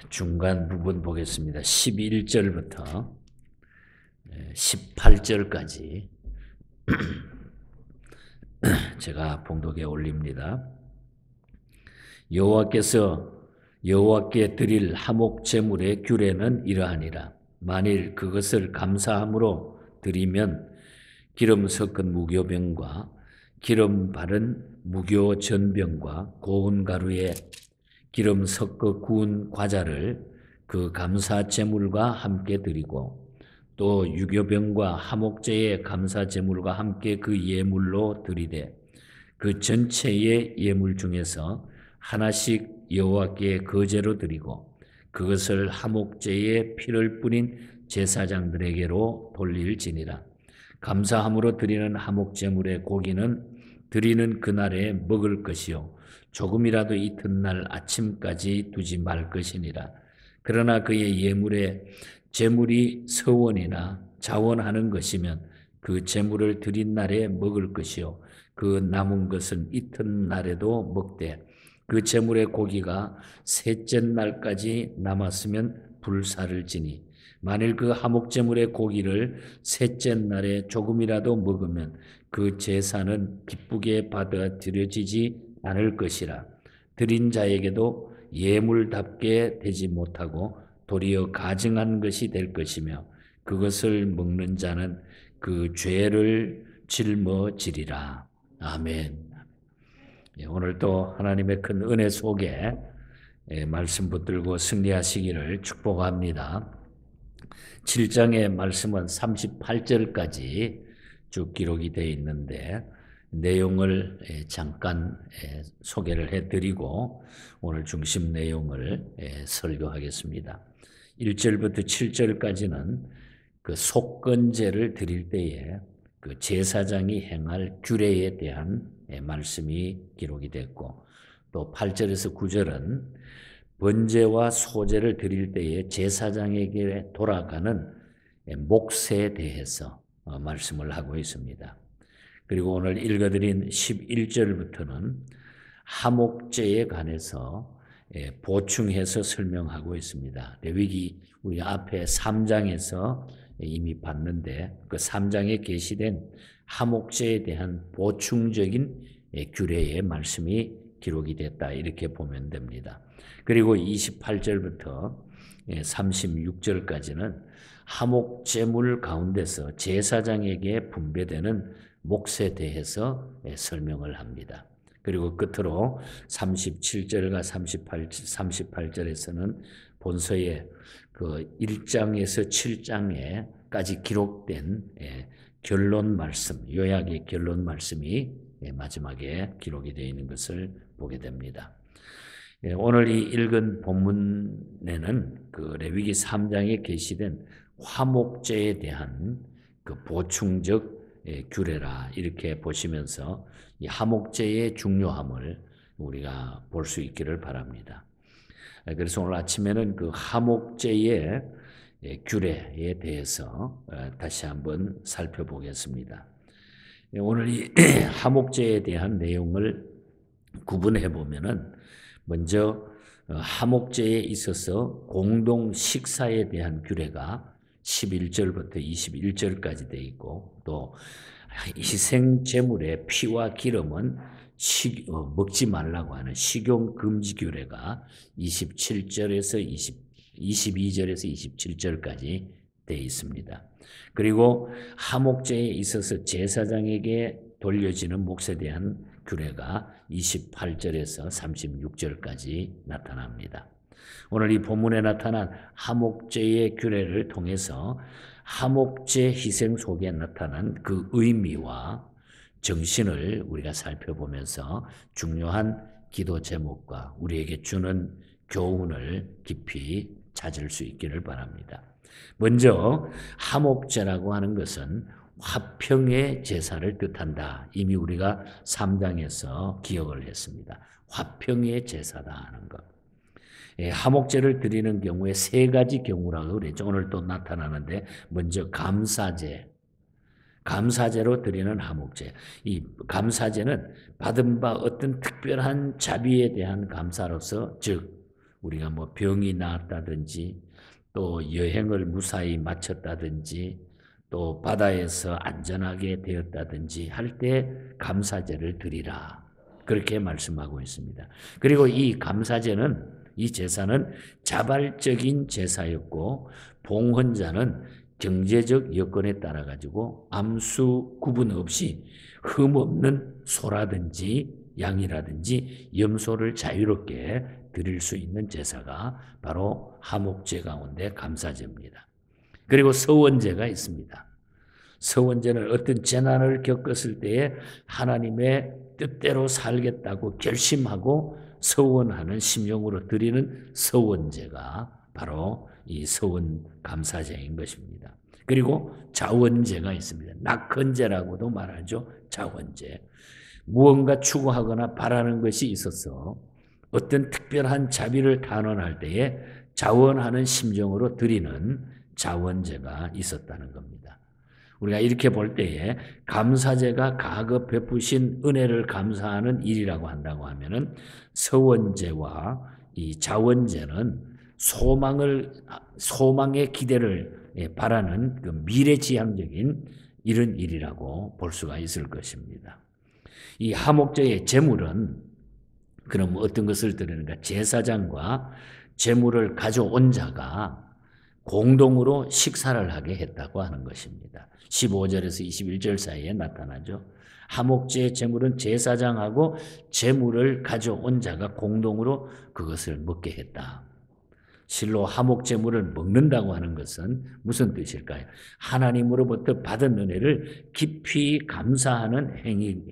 중간 부분 보겠습니다. 11절부터 18절까지 제가 봉독에 올립니다. 여호와께 드릴 화목 제물의 규례는 이러하니라. 만일 그것을 감사함으로 드리면 기름 섞은 무교병과 기름 바른 무교 전병과 고운 가루에 기름 섞어 구운 과자를 그 감사 제물과 함께 드리고 또 유교병과 화목제의 감사 제물과 함께 그 예물로 드리되 그 전체의 예물 중에서 하나씩 여호와께 거제로 드리고 그것을 화목제의 피를 뿌린 제사장들에게로 돌릴지니라. 감사함으로 드리는 화목제물의 고기는 드리는 그날에 먹을 것이요 조금이라도 이튿날 아침까지 두지 말 것이니라. 그러나 그의 예물에 제물이 서원이나 자원하는 것이면 그 제물을 드린 날에 먹을 것이요 그 남은 것은 이튿날에도 먹되 그 제물의 고기가 셋째 날까지 남았으면 불사를 지니 만일 그 화목제물의 고기를 셋째 날에 조금이라도 먹으면 그 제사는 기쁘게 받아들여지지 않을 것이라. 드린 자에게도 예물답게 되지 못하고 도리어 가증한 것이 될 것이며 그것을 먹는 자는 그 죄를 짊어지리라. 아멘. 오늘도 하나님의 큰 은혜 속에 말씀 붙들고 승리하시기를 축복합니다. 7장의 말씀은 38절까지 쭉 기록이 되어 있는데 내용을 잠깐 소개를 해드리고 오늘 중심 내용을 설교하겠습니다. 1절부터 7절까지는 그 속건제를 드릴 때에 그 제사장이 행할 규례에 대한 말씀이 기록이 됐고 또 8절에서 9절은 번제와 소제를 드릴 때에 제사장에게 돌아가는 몫에 대해서 말씀을 하고 있습니다. 그리고 오늘 읽어드린 11절부터는 화목제에 관해서 보충해서 설명하고 있습니다. 레위기 우리 앞에 3장에서 이미 봤는데 그 3장에 게시된 화목제에 대한 보충적인 규례의 말씀이 기록이 됐다 이렇게 보면 됩니다. 그리고 28절부터 36절까지는 화목제물 가운데서 제사장에게 분배되는 몫에 대해서 설명을 합니다. 그리고 끝으로 37절과 38절에서는 본서의 그 1장에서 7장에까지 기록된 결론 말씀, 요약의 결론 말씀이 마지막에 기록이 되어 있는 것을 보게 됩니다. 오늘 이 읽은 본문에는 그 레위기 3장에 게시된 화목제에 대한 그 보충적 규례라 이렇게 보시면서 이 화목제의 중요함을 우리가 볼 수 있기를 바랍니다. 그래서 오늘 아침에는 그 화목제의 규례에 대해서 다시 한번 살펴보겠습니다. 오늘 이 화목제에 대한 내용을 구분해 보면은 먼저 화목제에 있어서 공동 식사에 대한 규례가 11절부터 21절까지 되어 있고 또 희생 제물의 피와 기름은 먹지 말라고 하는 식용 금지 규례가 27절에서 22절에서 27절까지 되어 있습니다. 그리고 화목제에 있어서 제사장에게 돌려지는 몫에 대한 규례가 28절에서 36절까지 나타납니다. 오늘 이 본문에 나타난 화목제의 규례를 통해서 화목제 희생 속에 나타난 그 의미와 정신을 우리가 살펴보면서 중요한 기도 제목과 우리에게 주는 교훈을 깊이 찾을 수 있기를 바랍니다. 먼저 화목제라고 하는 것은 화평의 제사를 뜻한다. 이미 우리가 3장에서 기억을 했습니다. 화평의 제사다 하는 것. 화목제를 드리는 경우에 세 가지 경우라고 그랬죠. 오늘 또 나타나는데 먼저 감사제로 드리는 화목제. 이 감사제는 받은 바 어떤 특별한 자비에 대한 감사로서 즉 우리가 뭐 병이 나았다든지 또 여행을 무사히 마쳤다든지 또 바다에서 안전하게 되었다든지 할 때 감사제를 드리라. 그렇게 말씀하고 있습니다. 그리고 이 감사제는, 이 제사는 자발적인 제사였고 봉헌자는 경제적 여건에 따라 가지고 암수 구분 없이 흠없는 소라든지 양이라든지 염소를 자유롭게 드릴 수 있는 제사가 바로 하목제 가운데 감사제입니다. 그리고 서원제가 있습니다. 서원제는 어떤 재난을 겪었을 때에 하나님의 뜻대로 살겠다고 결심하고 서원하는 심령으로 드리는 서원제가 바로 이 서원 감사제인 것입니다. 그리고 자원제가 있습니다. 낙헌제라고도 말하죠. 자원제. 무언가 추구하거나 바라는 것이 있어서 어떤 특별한 자비를 단언할 때에 자원하는 심정으로 드리는 자원제가 있었다는 겁니다. 우리가 이렇게 볼 때에 감사제가 가급 베푸신 은혜를 감사하는 일이라고 한다고 하면은 서원제와 이 자원제는 소망의 기대를 바라는 그 미래지향적인 이런 일이라고 볼 수가 있을 것입니다. 이 하목제의 제물은 그럼 어떤 것을 드리는가? 제사장과 제물을 가져온 자가 공동으로 식사를 하게 했다고 하는 것입니다. 15절에서 21절 사이에 나타나죠. 하목제의 제물은 제사장하고 제물을 가져온 자가 공동으로 그것을 먹게 했다. 실로 하목제물을 먹는다고 하는 것은 무슨 뜻일까요? 하나님으로부터 받은 은혜를 깊이 감사하는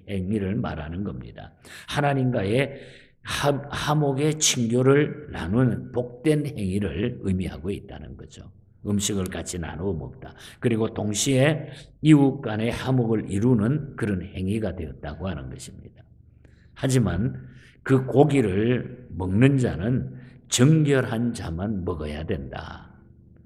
행위를 말하는 겁니다. 하나님과의 하목의 친교를 나누는 복된 행위를 의미하고 있다는 거죠. 음식을 같이 나누어 먹다. 그리고 동시에 이웃 간의 하목을 이루는 그런 행위가 되었다고 하는 것입니다. 하지만 그 고기를 먹는 자는 정결한 자만 먹어야 된다.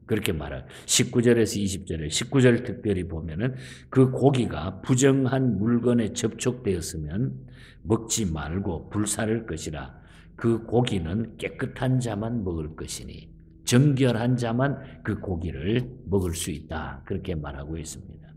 그렇게 말해요. 19절에서 20절에 19절 특별히 보면은 그 고기가 부정한 물건에 접촉되었으면 먹지 말고 불사를 것이라. 그 고기는 깨끗한 자만 먹을 것이니 정결한 자만 그 고기를 먹을 수 있다. 그렇게 말하고 있습니다.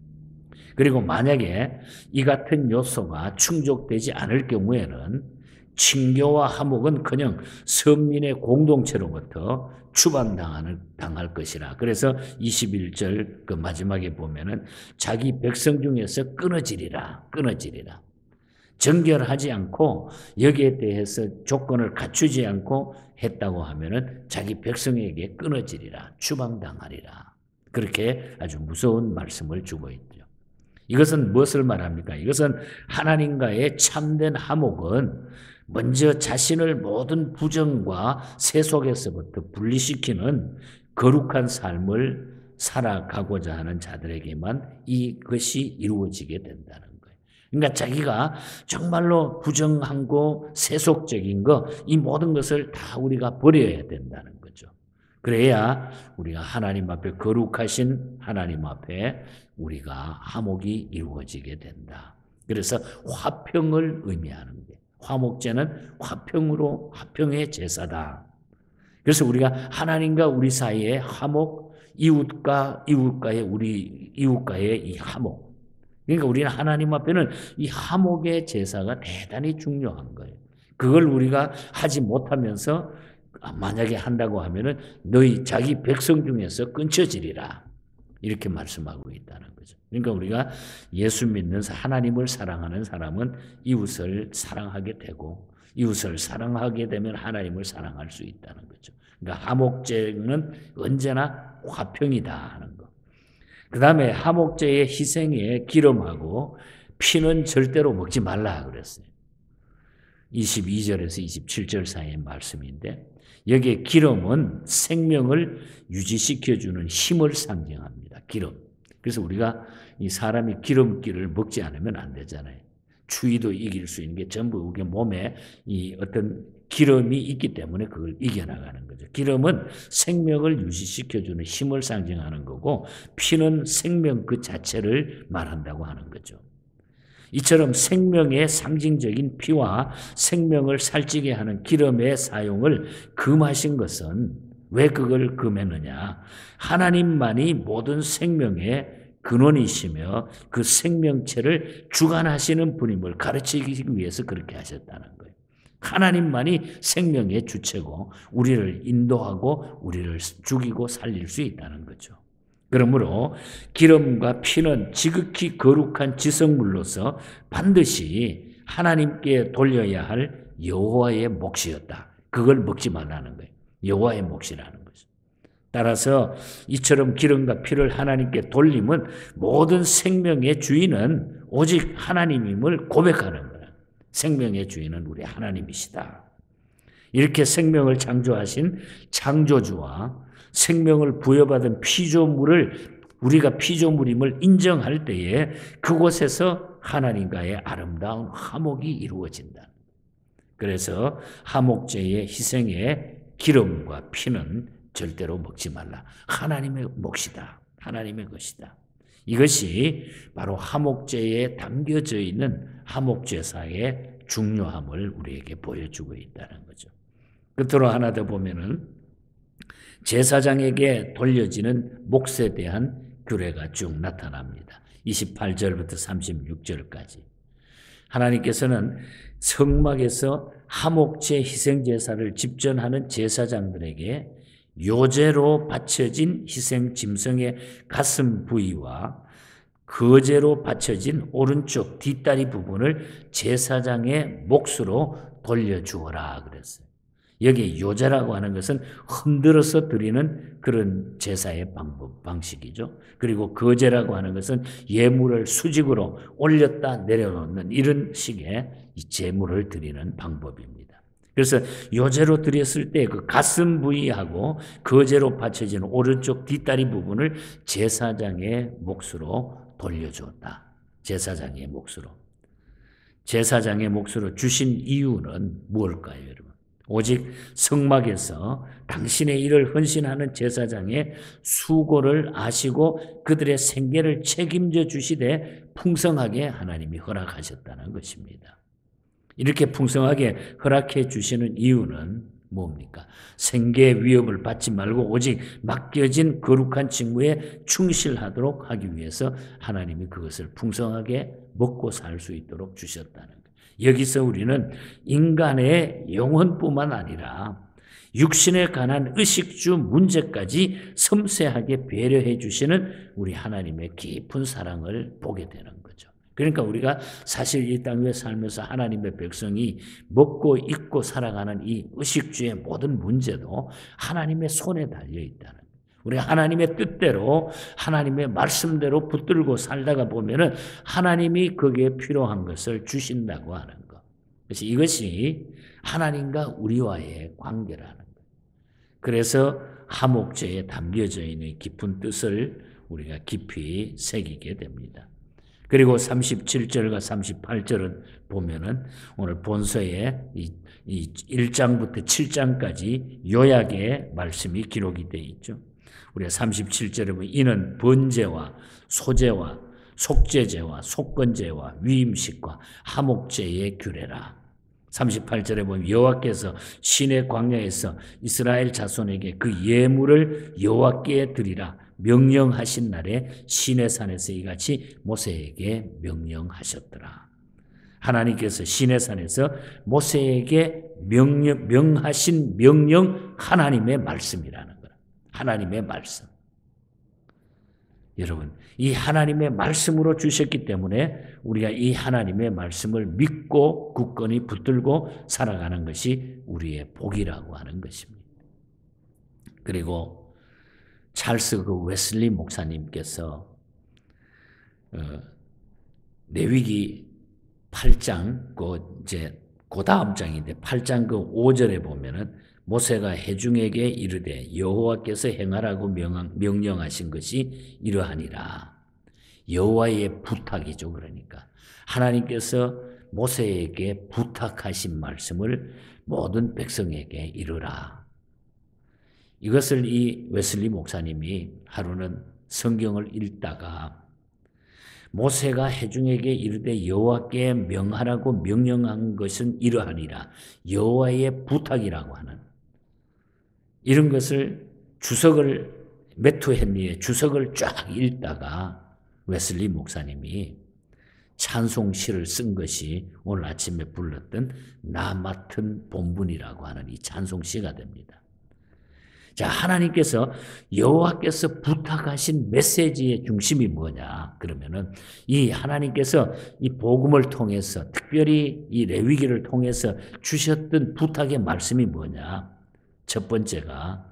그리고 만약에 이 같은 요소가 충족되지 않을 경우에는 친교와 하목은 그냥 선민의 공동체로부터 추방당할 것이라. 그래서 21절 그 마지막에 보면은 자기 백성 중에서 끊어지리라. 정결하지 않고 여기에 대해서 조건을 갖추지 않고 했다고 하면은 자기 백성에게 끊어지리라. 추방당하리라. 그렇게 아주 무서운 말씀을 주고 있죠. 이것은 무엇을 말합니까? 이것은 하나님과의 참된 하목은 먼저 자신을 모든 부정과 세속에서부터 분리시키는 거룩한 삶을 살아가고자 하는 자들에게만 이것이 이루어지게 된다는 거예요. 그러니까 자기가 정말로 부정하고 세속적인 거, 이 모든 것을 다 우리가 버려야 된다는 거죠. 그래야 우리가 하나님 앞에 거룩하신 하나님 앞에 우리가 화목이 이루어지게 된다. 그래서 화평을 의미하는 거예요. 화목제는 화평의 제사다. 그래서 우리가 하나님과 우리 사이의 화목, 이웃과의 이 화목. 그러니까 우리는 하나님 앞에는 이 화목의 제사가 대단히 중요한 거예요. 그걸 우리가 하지 못하면서 만약에 한다고 하면은 너희 자기 백성 중에서 끊쳐지리라. 이렇게 말씀하고 있다는 거죠. 그러니까 우리가 예수 믿는 하나님을 사랑하는 사람은 이웃을 사랑하게 되고 이웃을 사랑하게 되면 하나님을 사랑할 수 있다는 거죠. 그러니까 하목제는 언제나 화평이다 하는 거. 그 다음에 하목제의 희생에 기름하고 피는 절대로 먹지 말라 그랬어요. 22절에서 27절 사이의 말씀인데 여기에 기름은 생명을 유지시켜주는 힘을 상징합니다. 기름. 그래서 우리가 이 사람이 기름기를 먹지 않으면 안 되잖아요. 추위도 이길 수 있는 게 전부 우리 몸에 이 어떤 기름이 있기 때문에 그걸 이겨나가는 거죠. 기름은 생명을 유지시켜주는 힘을 상징하는 거고 피는 생명 그 자체를 말한다고 하는 거죠. 이처럼 생명의 상징적인 피와 생명을 살찌게 하는 기름의 사용을 금하신 것은 왜 그걸 금했느냐? 하나님만이 모든 생명의 근원이시며 그 생명체를 주관하시는 분임을 가르치기 위해서 그렇게 하셨다는 거예요. 하나님만이 생명의 주체고 우리를 인도하고 우리를 죽이고 살릴 수 있다는 거죠. 그러므로 기름과 피는 지극히 거룩한 지성물로서 반드시 하나님께 돌려야 할 여호와의 몫이었다. 그걸 먹지 말라는 거예요. 여호와의 몫이라는 거죠. 따라서 이처럼 기름과 피를 하나님께 돌림은 모든 생명의 주인은 오직 하나님임을 고백하는 거예요. 생명의 주인은 우리 하나님이시다. 이렇게 생명을 창조하신 창조주와 생명을 부여받은 피조물을 우리가 피조물임을 인정할 때에 그곳에서 하나님과의 아름다운 화목이 이루어진다. 그래서 화목제의 희생의 기름과 피는 절대로 먹지 말라. 하나님의 몫이다. 하나님의 것이다. 이것이 바로 화목제에 담겨져 있는 화목제사의 중요함을 우리에게 보여주고 있다는 거죠. 끝으로 하나 더 보면은 제사장에게 돌려지는 몫에 대한 규례가 쭉 나타납니다. 28절부터 36절까지. 하나님께서는 성막에서 화목제 희생제사를 집전하는 제사장들에게 요제로 바쳐진 희생 짐승의 가슴 부위와 거제로 바쳐진 오른쪽 뒷다리 부분을 제사장의 몫으로 돌려주어라 그랬어요. 여기 요제라고 하는 것은 흔들어서 드리는 그런 제사의 방식이죠. 그리고 거제라고 하는 것은 예물을 수직으로 올렸다 내려놓는 이런 식의 제물을 드리는 방법입니다. 그래서 요제로 드렸을 때 그 가슴 부위하고 거제로 받쳐진 오른쪽 뒷다리 부분을 제사장의 몫으로 돌려주었다. 제사장의 몫으로. 제사장의 몫으로 주신 이유는 무엇일까요, 여러분? 오직 성막에서 당신의 일을 헌신하는 제사장의 수고를 아시고 그들의 생계를 책임져 주시되 풍성하게 하나님이 허락하셨다는 것입니다. 이렇게 풍성하게 허락해 주시는 이유는 뭡니까? 생계의 위협을 받지 말고 오직 맡겨진 거룩한 직무에 충실하도록 하기 위해서 하나님이 그것을 풍성하게 먹고 살 수 있도록 주셨다는 거예요. 여기서 우리는 인간의 영혼뿐만 아니라 육신에 관한 의식주 문제까지 섬세하게 배려해 주시는 우리 하나님의 깊은 사랑을 보게 되는 거죠. 그러니까 우리가 사실 이 땅 위에 살면서 하나님의 백성이 먹고 입고 살아가는 이 의식주의 모든 문제도 하나님의 손에 달려 있다는 거예요. 우리가 하나님의 뜻대로 하나님의 말씀대로 붙들고 살다가 보면은 하나님이 거기에 필요한 것을 주신다고 하는 것. 그래서 이것이 하나님과 우리와의 관계라는 거예요. 그래서 화목제에 담겨져 있는 깊은 뜻을 우리가 깊이 새기게 됩니다. 그리고 37절과 38절은 보면은 오늘 본서에 이 1장부터 7장까지 요약의 말씀이 기록이 되어 있죠. 우리가 37절에 보면 이는 번제와 소제와 속죄제와 속건제와 위임식과 화목제의 규례라. 38절에 보면 여호와께서 시내 광야에서 이스라엘 자손에게 그 예물을 여호와께 드리라 명령하신 날에 시내산에서 이같이 모세에게 명령하셨더라. 하나님께서 시내산에서 모세에게 명하신 명령 하나님의 말씀이라는 거예요. 하나님의 말씀. 여러분, 이 하나님의 말씀으로 주셨기 때문에 우리가 이 하나님의 말씀을 믿고 굳건히 붙들고 살아가는 것이 우리의 복이라고 하는 것입니다. 그리고 찰스 그 웨슬리 목사님께서 레위기 8장 그 다음 장인데 8장 그 5절에 보면은 모세가 회중에게 이르되 여호와께서 행하라고 명령하신 것이 이러하니라. 여호와의 부탁이죠. 그러니까 하나님께서 모세에게 부탁하신 말씀을 모든 백성에게 이르라. 이것을 이 웨슬리 목사님이 하루는 성경을 읽다가 모세가 회중에게 이르되 여호와께 명하라고 명령한 것은 이러하니라. 여호와의 부탁이라고 하는 이런 것을 주석을 매튜 헨리의 주석을 쫙 읽다가 웨슬리 목사님이 찬송시를 쓴 것이 오늘 아침에 불렀던 나 맡은 본분이라고 하는 이 찬송시가 됩니다. 자, 하나님께서 여호와께서 부탁하신 메시지의 중심이 뭐냐? 그러면은 이 하나님께서 이 복음을 통해서 특별히 이 레위기를 통해서 주셨던 부탁의 말씀이 뭐냐? 첫 번째가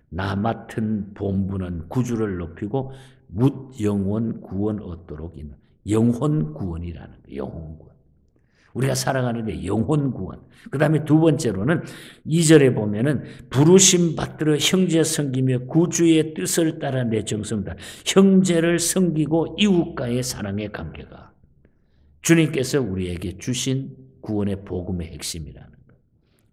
나 맡은 본분은 구주를 높이고 묻 영원 구원 얻도록 있는 영혼 구원이라는 거예요. 영혼 구원. 우리가 살아가는데 영혼 구원. 그 다음에 두 번째로는 2절에 보면은 부르심 받들어 형제 섬기며 구주의 뜻을 따라 내 정성다. 형제를 섬기고 이웃과의 사랑의 관계가 주님께서 우리에게 주신 구원의 복음의 핵심이라는 거예요.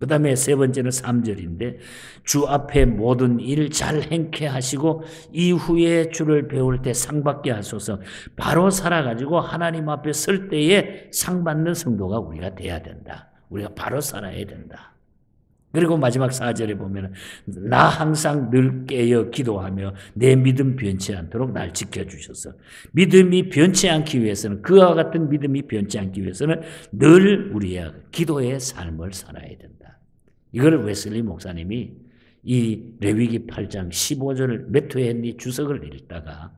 그 다음에 세 번째는 3절인데 주 앞에 모든 일 잘 행케 하시고 이후에 주를 배울 때 상 받게 하소서. 바로 살아가지고 하나님 앞에 설 때에 상 받는 성도가 우리가 돼야 된다. 우리가 바로 살아야 된다. 그리고 마지막 4절에 보면 나 항상 늘 깨어 기도하며 내 믿음 변치 않도록 날 지켜주셔서. 믿음이 변치 않기 위해서는 그와 같은 믿음이 변치 않기 위해서는 늘 우리의 기도의 삶을 살아야 된다. 이걸 웨슬리 목사님이 이 레위기 8장 15절을 매튜 헨리 주석을 읽다가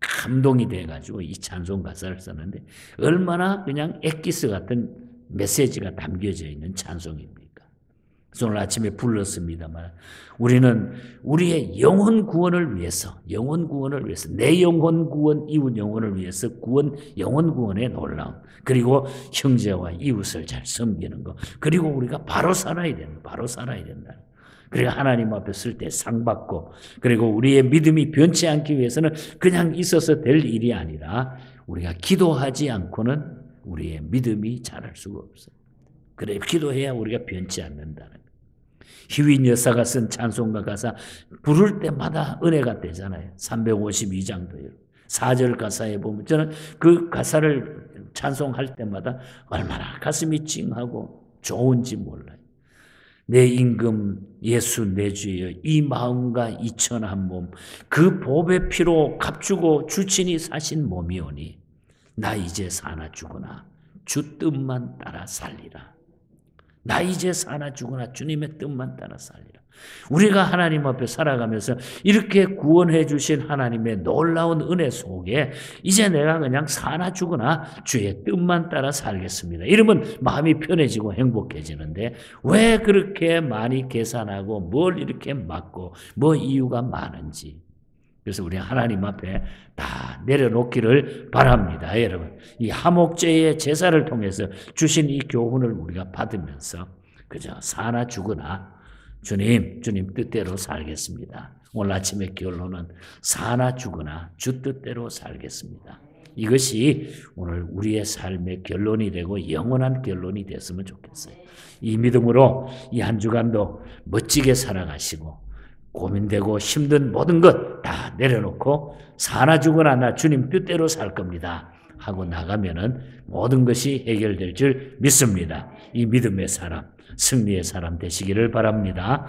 감동이 돼가지고 이 찬송 가사를 썼는데 얼마나 그냥 엑기스 같은 메시지가 담겨져 있는 찬송입니다. 그래서 오늘 아침에 불렀습니다만 우리는 우리의 영혼 구원을 위해서 내 영혼 구원, 이웃 영혼을 위해서 영혼 구원의 놀라움, 그리고 형제와 이웃을 잘 섬기는 것, 그리고 우리가 바로 살아야 된다. 그리고 하나님 앞에 쓸 때 상 받고, 그리고 우리의 믿음이 변치 않기 위해서는 그냥 있어서 될 일이 아니라 우리가 기도하지 않고는 우리의 믿음이 자랄 수가 없어요. 그래, 기도해야 우리가 변치 않는다는 거예요. 희윈 여사가 쓴 찬송가 가사 부를 때마다 은혜가 되잖아요. 352장도요. 4절 가사에 보면 저는 그 가사를 찬송할 때마다 얼마나 가슴이 찡하고 좋은지 몰라요. 내 임금 예수 내 주여 이 마음과 이천한 몸 그 보배 피로 값주고 주친이 사신 몸이오니 나 이제 사나 죽으나 주 뜻만 따라 살리라. 나 이제 사나 죽으나 주님의 뜻만 따라 살리라. 우리가 하나님 앞에 살아가면서 이렇게 구원해 주신 하나님의 놀라운 은혜 속에 이제 내가 그냥 사나 죽으나 주의 뜻만 따라 살겠습니다. 이러면 마음이 편해지고 행복해지는데 왜 그렇게 많이 계산하고 뭘 이렇게 막고 뭐 이유가 많은지. 그래서 우리 하나님 앞에 다 내려놓기를 바랍니다. 여러분, 이 하목제의 제사를 통해서 주신 이 교훈을 우리가 받으면서 그저 사나 죽으나 주님 뜻대로 살겠습니다. 오늘 아침의 결론은 사나 죽으나 주 뜻대로 살겠습니다. 이것이 오늘 우리의 삶의 결론이 되고 영원한 결론이 됐으면 좋겠어요. 이 믿음으로 이 한 주간도 멋지게 살아가시고 고민되고 힘든 모든 것 다 내려놓고 사나 죽으나 나 주님 뜻대로 살 겁니다 하고 나가면은 모든 것이 해결될 줄 믿습니다. 이 믿음의 사람, 승리의 사람 되시기를 바랍니다.